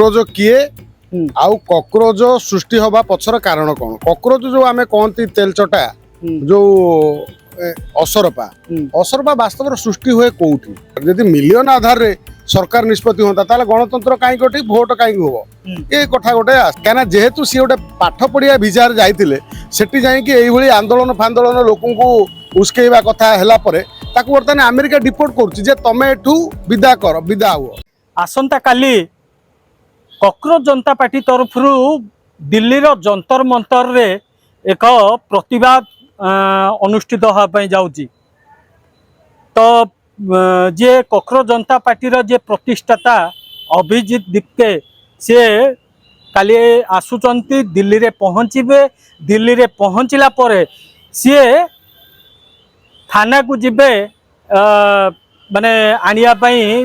Cockroach किए आउ cockroach सृष्टि हवा पछर कारण कौन कॉकरोच जो आमे कहती तेलचटा जो असरपा असरपा वास्तव सृष्टि हुए कौटी यदि मिलियन आधार रे सरकार निष्पत्ति होता ताले गणतंत्र कहीं गोटे भोट कहीं हम ये कथा गोटे क्या जेहेतु सी गोटे पाठ पढ़िया भिजार जाइए सेठी जाइए आंदोलन फांदोलन लोक उस्केवा कथा है बर्तमान अमेरिका डिपोर्ट कर तमें एठू विदा कर विदा हुआ आसंता काली कॉकरोच जनता पार्टी तरफ दिल्ली जंतर मंतर रे एक प्रतिवाद अनुष्ठित होगापी जाऊँगी तो जे कॉकरोच जनता पार्टी जे प्रतिष्ठाता अभिजीत दीप्के सी काली आसुचंती दिल्ली रे पहुँचे दिल्ली रे पहुँचला परे सी थाना को जिबे माने आनिया पई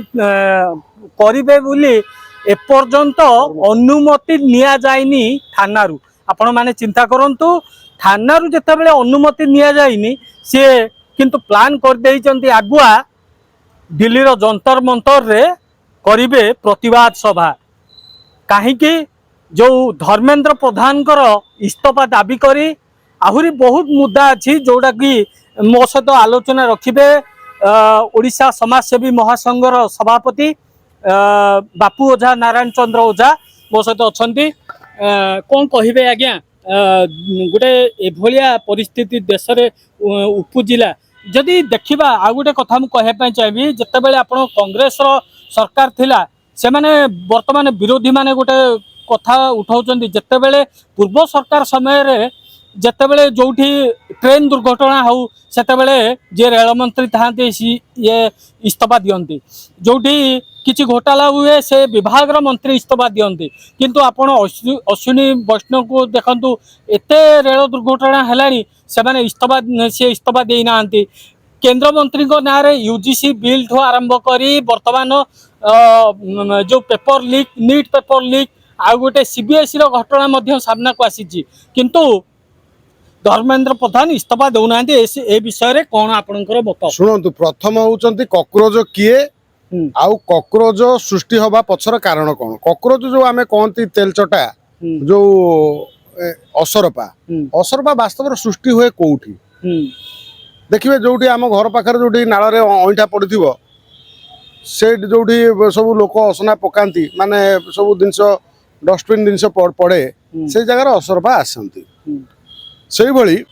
करिबे बोली एपर्यंत अनुमति निया जाइनी थानारू आपण माने चिंता करंतु थानारू जते बेले अनुमति निया जाइनी सी किंतु प्लान कर देइचंती आगुआ दिल्ली रो जंतर मंतर रे करिबे प्रतिवाद सभा कहीं जो धर्मेंद्र प्रधान इस्तीफा दाबी करी आहुरी बहुत मुद्दा अच्छी जोटा कि मो सहित आलोचना रखिबे ओडिशा समाजसेवी महासंघर सभापति बापू ओझा नारायण चंद्र ओझा मो सहित अच्छी कौन कहे आज्ञा गोटे एभलिया परिस्थिति देश में उपजिला जदि देखा आ गोटे कथा मुझे कहवाई चाहिए जितेबाला आप कांग्रेस सरकार थिला से माने वर्तमान विरोधी माने गोटे कथा उठाउछन्ती जितेबाला पूर्व सरकार समय रे जितेबाला जोठी ट्रेन दुर्घटना हो सेतेबाला जे रेल मंत्री थांती ये इस्तीफा दियंती जोठी किछि घोटाला हुए से विभाग मंत्री इस्तीफा दियंती किंतु आपण अश्विनी वैष्णव को देखंतु एते रेल दुर्घटना हेलानी से माने इस्तीफा दे नांती केंद्र मंत्री को नारे यूजीसी बिल ठू आरंभ करी वर्तमान जो paper leak NEET paper leak आ गोटे सीबीएसई घटना मध्य सामना को आसी किंतु धर्मेंद्र प्रधान इस्तीफा देना ए विषय कौन आपणकर मत शुणु प्रथम होउचंती कॉकरोच किए आउ कॉकरोच सृष्टि हवा पछर कारण कौन कॉकरोच जो आमे कहती तेलचटा जो असरपा असरपा वास्तव सृष्टि हुए कौटी देखिए जोटी आम घर पाखे जो नाल अईठा पड़ी से जोटी सब लोक असना पकाती माने सब जिनस डस्टबिन जिनस पड़े से जगार असरपा आसती से भली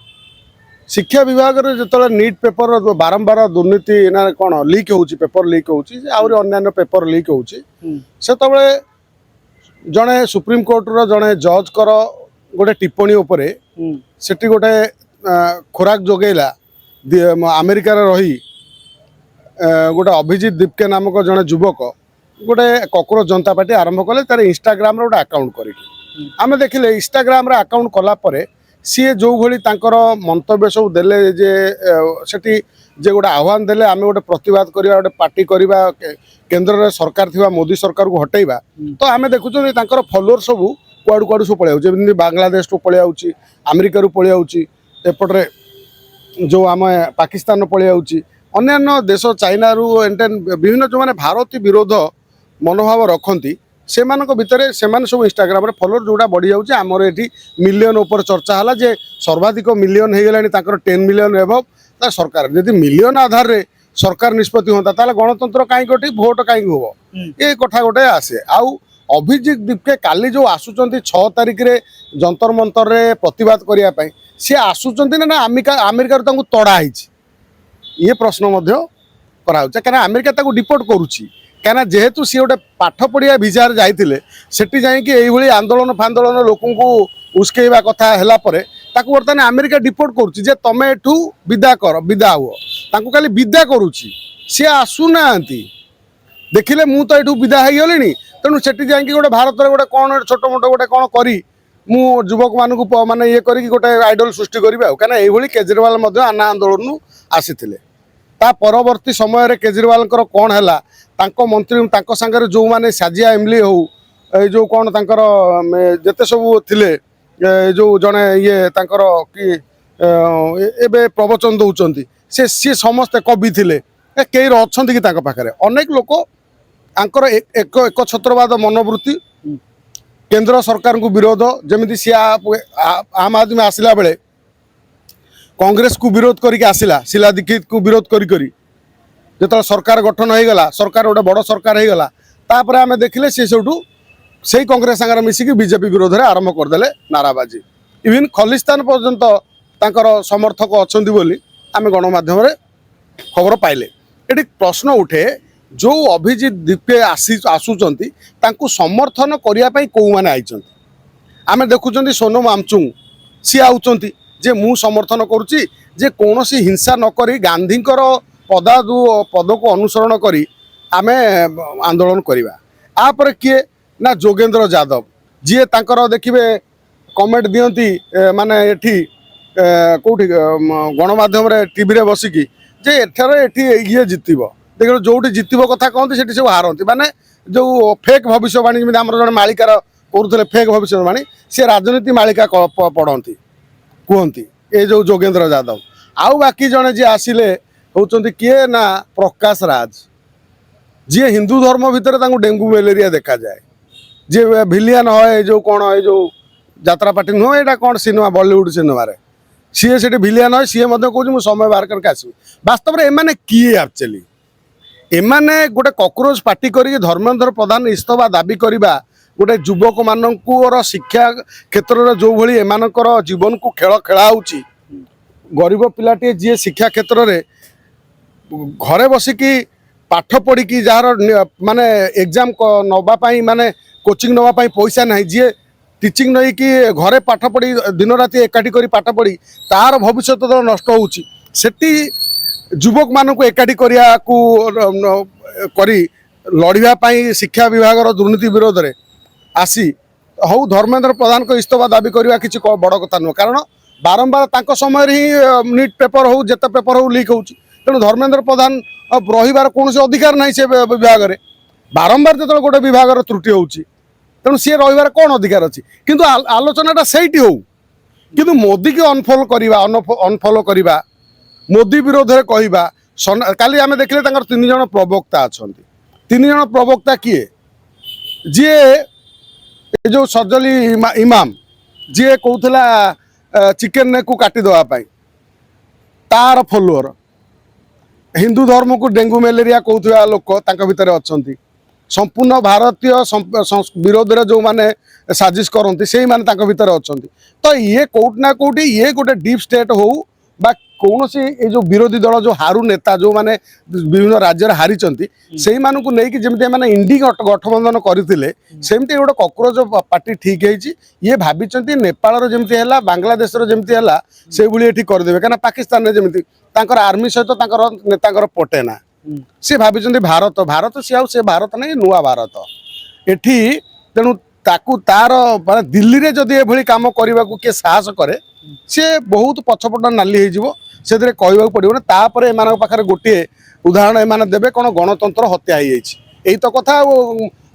शिक्षा विभाग जो नीट पेपर बारंबार दुर्नीति ना कौन लीक हो पेपर लीक होन्य पेपर लीक हो जड़े सुप्रीमकोर्टर जड़े जज कर गोटे टिप्पणी उपरे सेठी गोटे खोराक जोगेला अमेरिका रही गोटे अभिजीत दीप्के नामक जड़े युवक गोटे कॉकरोच जनता पार्टी आरंभ कले तार इंस्टाग्राम गोटे अकाउंट करें देखिले इंस्टाग्राम अकाउंट कलापर सी जो भली मंतव्य सब देले जे सेठी जे गोटे आह्वान देले आमे गोटे प्रतिवाद करवा गोटे पार्टी करवा केंद्र रे सरकार थिबा मोदी सरकार को हटेइबा तो आमे देखुछन तांकर फॉलोअर सब कुआडू कुआडू सब पळे जेमि बांग्लादेश तो पळे आउची अमेरिका रू पळे आउची एपटरे जो आम पाकिस्तान पळे आउची अन्य देश चाइना रू एंटेन विभिन्न जो माने भारत विरोध मनोभाव रखती से भितर से सब इंस्टाग्राम फॉलोअर जोड़ा बढ़ी जाऊँगी आमर ये मिलियन ऊपर चर्चा है जे सर्वाधिक मिलियन हो गला 10 मिलियन एभव सरकार यदि मिलियन आधार रे सरकार निष्पत्ति होता ताले गणतंत्र कहीं गोटे भोट कहीं हम ये कथा गोटे आसे आउ अभिजीत दीप्के काली जो आसुचंती 6 तारिख रे जंतर मंतर रे प्रतिवाद करने सी आसुचंती ना अमेरिका तड़ा ये प्रश्न करा अमेरिका डिपोर्ट करुच्ची क्या जेहेतु सी गोटे पाठ पढ़िया भिजार जाइए सेठी जाइए आंदोलन फांदोलन लोक उस्केवा कथा है बर्तमान अमेरिका डिपोर्ट कर तमें एठू विदा कर विदा हुआ खाली विदा करुच्ची सी आसुना देखिले मु तो ये विदा हो गली तेणु सेठी जाइए गोटे भारत गोटे कौन छोट मोट गोटे कौन करी मु युवक मानक माने ये करी गोटे आइडल सृष्टि करी कहीं केजरीवाल आना आंदोलन आसी ता परवर्ती समय रे केजरीवाल कौन है तांको मंत्री तांको संगे जो माने साजिया एमली हो जो कौन तांकर जेते सब थिले जो जने ये तांकर कि एबे प्रवचन दौरान से समस्ते कवि थिले कई अच्छा कि अनेक लोक आंकर एक छत्रवाद मनोवृत्ति केंद्र सरकार को विरोध जमी सी आम आदमी आसला बेले कांग्रेस को विरोध करके आसला शीला दीक्षित को विरोध करी जो सरकार गठन हो गला सरकार गोटे बड़ सरकार हो गला तापर आम देखिले सी सेठू से कांग्रेस सागर मिसिकी बीजेपी विरोध में आरंभ करदे नाराबाजी इवन खलिस्तान पर्यंत तांकर समर्थक अच्छा बोली आम गणमाध्यम खबर पाइले ये प्रश्न उठे जो अभिजीत दीपे आसुचंती तांकू समर्थन करने कौ मैंने आई आम देखुं सोनम आमचुंग सी आउचंती जे मु समर्थन करुच्ची जे कौन सी हिंसा नक गांधी पद को अनुसरण करी आमे आंदोलन करवा आपर किए ना जोगेंद्र यादव जी तांकर देखिए कमेंट दियंती माने एठी कौटी गणमाध्यम टीवी रे बसिकी जे एठी ये जितब देख जो जितब कथा कहते से सब हारती माने जो फेक भविष्यवाणी जमी आम जन मालिकार करुले फेक भविष्यवाणी सी राजनीति मालिका पढ़ती कहती ये जो जोगेंद्र यादव आउ बाकी जड़े जी आसिले होचंती किए ना प्रकाश राज जी हिंदू धर्म भितर डेंगू मलेरिया देखा जाए जी भिलियन है जो कौन है जो यात्रा पार्टी नुह यहाँ कौन सिनेमा बॉलीवुड सिनेमा सी से भिलियन है सी कहूँ समय बाहर करके आसबि वास्तव में एमाने किए एक्चुअली एमाने गोटे कॉकरोच पार्टी करी धर्मेंद्र प्रधान इस्तफा दाबी करवा गोटे युवक मानकर शिक्षा क्षेत्र में जो भली एमानकर जीवन को खेल खेलाऊँच गरीब पिलाटे जी शिक्षा क्षेत्र में घरे बसिकी पाठ पढ़ी जार माने एग्जाम नवापाई माने कोचिंग नवापाई पैसा ना जी टीचिंग नहीं कि घरे पाठ पढ़ी दिन राति एकाठी करी पाठ पढ़ी तार भविष्य तो नष्ट होउची सेठी युवक मान को एकाठी करिया को करी लड़िया पाई शिक्षा विभाग दुर्नीति विरोध में आसी हौ धर्मेंद्र प्रधान को इस्तफा दाबी करवा किसी बड़ कथा नुह कारण बारंबार तांको समय ही नीट पेपर हो जेते पेपर हो लीक होउची तेणु धर्मेंद्र प्रधान रहीबार कौन अधिकार ना से विभाग में बारंबार जो गोटे विभाग त्रुटि होउची तेणु सी रहीबार कौन अधिकार अच्छी किंतु आलोचनाटा सेठी हो किंतु मोदी की अनफॉलो करवा अनफॉलो करवा मोदी विरोध में कहवा काली आम देखिले तांकर 3 जन प्रवक्ता अच्छा 3 जन प्रवक्ता किए जी जो सर्जली इमाम जी कहूला चिकेन को काटिदेवाई तार फॉलोअर हिंदू धर्म को डेंगू मलेरिया कहूला लोक भितर अच्छा संपूर्ण भारतीय विरोध में जो माने साजिश करती से माने भितर अच्छा तो ये कौटना कौटी ये गोटे डीप स्टेट हो बा कौन सी ये जो विरोधी दल जो हारू नेता जो माने विभिन्न राज्य हारी से मानू नहीं जमी मैंने इंडी गठबंधन करते सेमती गोटे कॉकरोच पार्टी ठीक है ये भावी नेपाल जमी है बांग्लादेश जमी है से भाई करदे कहीं पाकिस्तान में जमी आर्मी सहित नेता पटेना सी भावी भारत भारत सी आउ से भारत नहीं नुआ भारत एठी तेणु ताकू तार माने दिल्ली रे जदि एभली काम करने को किए साहस करे सी बहुत पछपट नाली से कहवाक पड़ो तापर एम पाखे गोटे उदाहरण एम देवे कौन गणतंत्र हत्या हो यही तो कथा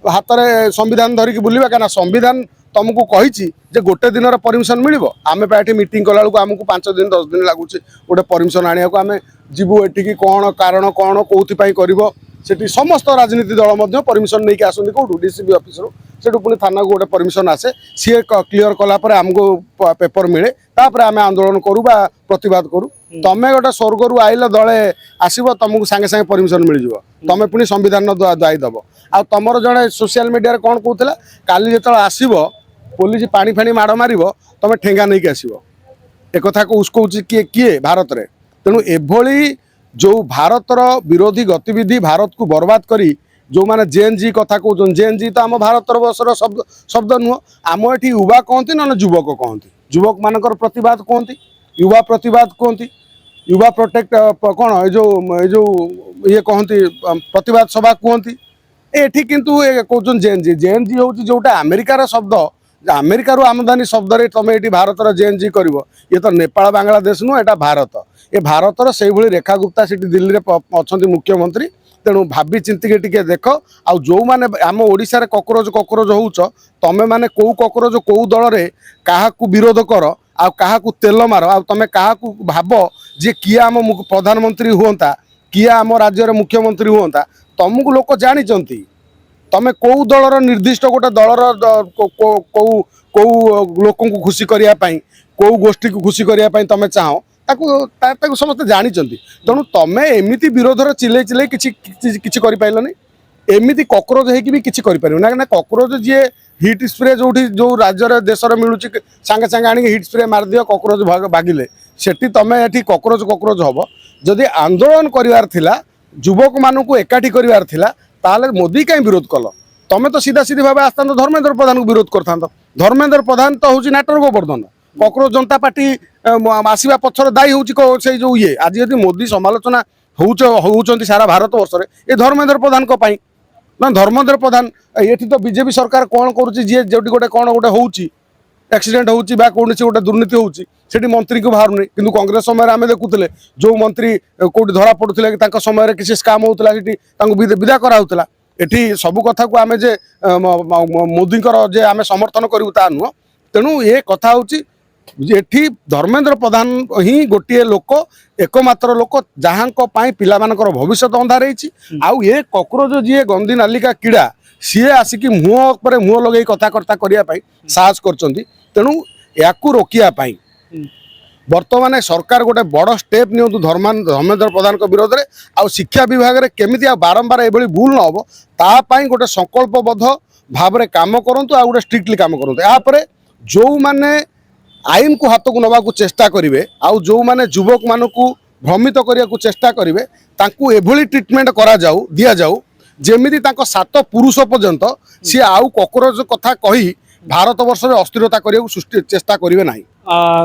हाथ में संविधान धरिकी बुलवा क्या संविधान तुमको कही गोटे दिन परमिशन मिल आम ये मीटिंग कला आमको 5 दिन 10 दिन लगुच गोटे परमिशन आने को आम जीवु एटिकी कौन कारण कौन कौपाई कर समस्त राजनीति दल परमिशन नहीं आसती कौटू डीसीबी ऑफिस से पुणी थाना को गोटे परमिशन आसे सी क्लीयर कलापर आमको पेपर मिले तापर आम आंदोलन करूँ प्रतिवाद करूँ तमें गोटे स्वर्ग आइल दले आसब तुमको सांगे सांगे परमिशन मिल जाव तुम पुणी संविधान दायी दब आ तुमर जड़े सोशल मीडिया कौन कहला काली जो आसब पुलिस पानी फाणी माड़ मार तुम ठेंगा नहीं आसब एक कथा को उस्कौच किए किए भारत में तेणु एभली जो भारतर विरोधी गतिविधि भारत को बर्बाद करी जो माने जेएनजी कथा कहते जेएनजी तो आम भारत वर्षर शब्द शब्द नुह आम ये युवा कहती ना युवक कहती युवक मानकर प्रतिवाद कहती युवा प्रतिवाद कहती युवा प्रोटेक्ट कौन जो ये कहती प्रतिवाद सभा कहती एठी किंतु कहते जेएनजी जेएनजी हूँ जोटा अमेरिकार शब्द अमेरिका आमदानी शब्द रे तुम ये भारत जेएनजी कर ये तो नेपाल बांग्लादेश नुह एटा भारत ये भारतर से भाई रेखा गुप्ता से दिल्ली में अच्छा मुख्यमंत्री तेणु भावी चिंतिके टिके देख आउ जो मैंने आम ओडिशा रे कॉकरोच कॉकरोच होउच तमे माने कौ कॉकरोच कौ दल रे काहा विरोध कर आ काहा तेल मार आ तमे काहा भाव जे किए आम प्रधानमंत्री हुआ किए आम राज्य मुख्यमंत्री हुआ तुमको लोक जानी तमे कोउ दलर निर्दिष्ट गोटे दलर कोउ लोक को खुशी करिया पई कोउ गोष्ठी को खुशी करिया पई तमे चाहो ताकू समस्त जानी तेणु तमे एमिति विरोध चिल्ले चिल्ले किछि करि पाइलनी एमिति कॉकरोच है कि भी किछि करि परियो ना कॉकरोच जे हिट स्प्रे जो राज्य देशर मिलूँ सांगे सांगे आनी हिट स्प्रे मार दियो कॉकरोच बागिले सेठी तमे एठी कॉकरोच हम जदि आंदोलन करिवार थिला युवक मानू एकाठी करिवार थिला ताले मोदी कहीं विरोध कल तमे तो सीधा सीधी भाव आसता धर्मेंद्र प्रधान को विरोध करता धर्मेंद्र प्रधान तो हूँ नाटर गोवर्धन कॉकरोच जनता पार्टी आसवा पछर दायी हूँ से जो ये आज यदि मोदी समालोचना होउचंती सारा भारत वर्ष में ये धर्मेंद्र प्रधान को पाई ना धर्मेंद्र प्रधान ये तो बीजेपी सरकार कौन करुच्ची जी जो गोटे कौन गोटे होउची एक्सीडेंट होउची बा कौन गोटे दुर्नीति होउची सेठी मंत्री को बाहर नहीं किंतु कांग्रेस समय आम देखुले जो मंत्री कौट धरा पड़ुले समय किसी स्काम होता विदा कराला एठी सबू कथा को आम जे मोदी जे आम समर्थन करूँ ता नुह तेणु ये कथा हूँ एठी धर्मेंद्र प्रधान ही गोटे लोक एकमात्र लोक जहाँ पिला भविष्य अंधार आउ ये कॉकरोच जी गंदी नालिका कीड़ा सी आसिक मुह पर मुह लगे कथाकर्ता करने साहस कर तेणु या रोकिया वर्तमान सरकार गोटे बड़ स्टेप नियंतु धर्मेंद्र प्रधान विरोध में आउ शिक्षा विभाग में केमी बारंबार ये भूल न हो तापाई गोटे संकल्पबद्ध भाव में कम करूँ आ गोटे स्ट्रिक्टली कम करूँ यापर जो मैंने आईन को हाथ को नवा चेष्टा करेंगे आउ जो मैंने युवक मानू भ्रमित करने को चेष्टा करेंगे तांकु एभली ट्रिटमेंट करा जाऊ दिया जाऊ जेमिति तांको 7 पुरुष पर्यंत सी आउ कॉकरोच कथा कही भारत वर्ष में अस्थिरता करने को सृष्टि चेष्टा करेंगे ना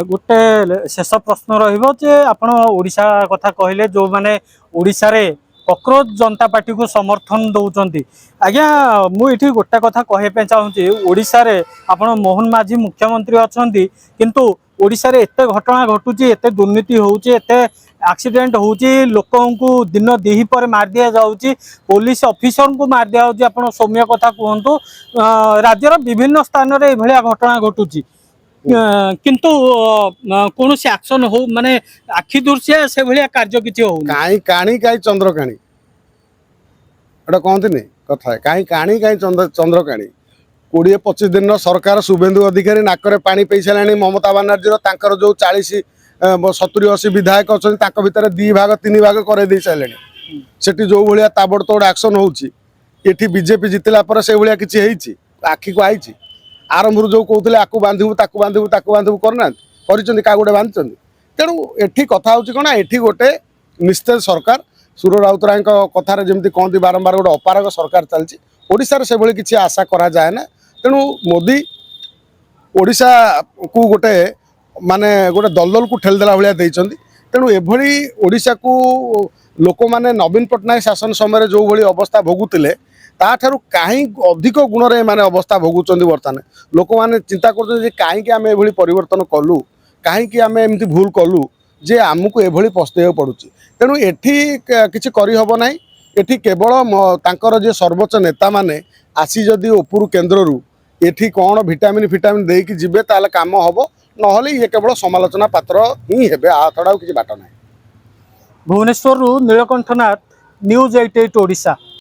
गोटे शेष प्रश्न रही आपण ओडिशा कथा कहले जो माने ओडिशा रे कॉकरोच जनता पार्टी को समर्थन दौरान आज्ञा मुझे गोटे कथा कहवाई चाहूँगी ओडिशा रे आपण मोहन माझी मुख्यमंत्री अच्छा किंतु ओडिशा रे एते घटना घटुची एते दुर्नीति होउची एते एक्सीडेंट होउची लोकों को दिन दिही पर मार दिया जाउची पुलिस ऑफिसर को मार दिया जाउची आपण सौम्य कथा कहंतु राज्यर विभिन्न स्थान रे एभलिया घटना घटुची किंतु कौन से एक्शन हो माने आखि दृश्य से भलिया कार्य किछि हो काई काणी काई चंद्रकाणी एटा कहते नहीं कथा काई काणी काई चंद्रकाणी 20-25 दिन सरकार शुभेन्दु अधिकारी नाकरे पानी पई सालानी ममता बनर्जी तांकर जो 40-70-80 विधायक अच्छा भितर 2 भाग 3 भाग करे दे सारे सेठी जो भाया ताबड़तोड़ एक्शन होउची एठी बीजेपी जितला पर से भाया किछि हेइची आखि को आइची आरंभ जो कहते आपको बांधबू बांधबू करना का गोटे बांधि तेणु एठी कथा हूँ कौन एठी गोटे निश्चित सरकार सुर राउतराय कथार जमी कहती बारंबार गोटे अपारग सरकार चलती ओडिशा से भली किसी आशा करा जाए ना तेणु मोदी ओडिशा को गोटे माने गोटे दलदल को ठेलदेला भाया देइचंदी तेणु एभली ओडिशा को लोक माने नवीन पट्टनायक शासन समय जो भली अवस्था भोगुतिले ताठारु कहीं अधिक गुण रे माने अवस्था भोगुचंदी बर्तमान लोक माने चिंता करछन कहीं आम एभली परिवर्तन कलु कहीं आम एमती भूल कलु जे आमको एभली पस्तेय पड़ुची तेणु एठी किछि करि हबो नाही एठी केवल तांकर जे सर्वोच्च नेता माने आसी जदि उपरु केन्द्ररू एठी कौन विटामिन फिटामिन देकी जिबे ताले काम हबो नहले ये केवल समालोचना पात्र ही हेबे आ छड़ा किछि बाट नाही। भुवनेश्वर नीलकंठ नाथ न्यूज 88 ओडिशा।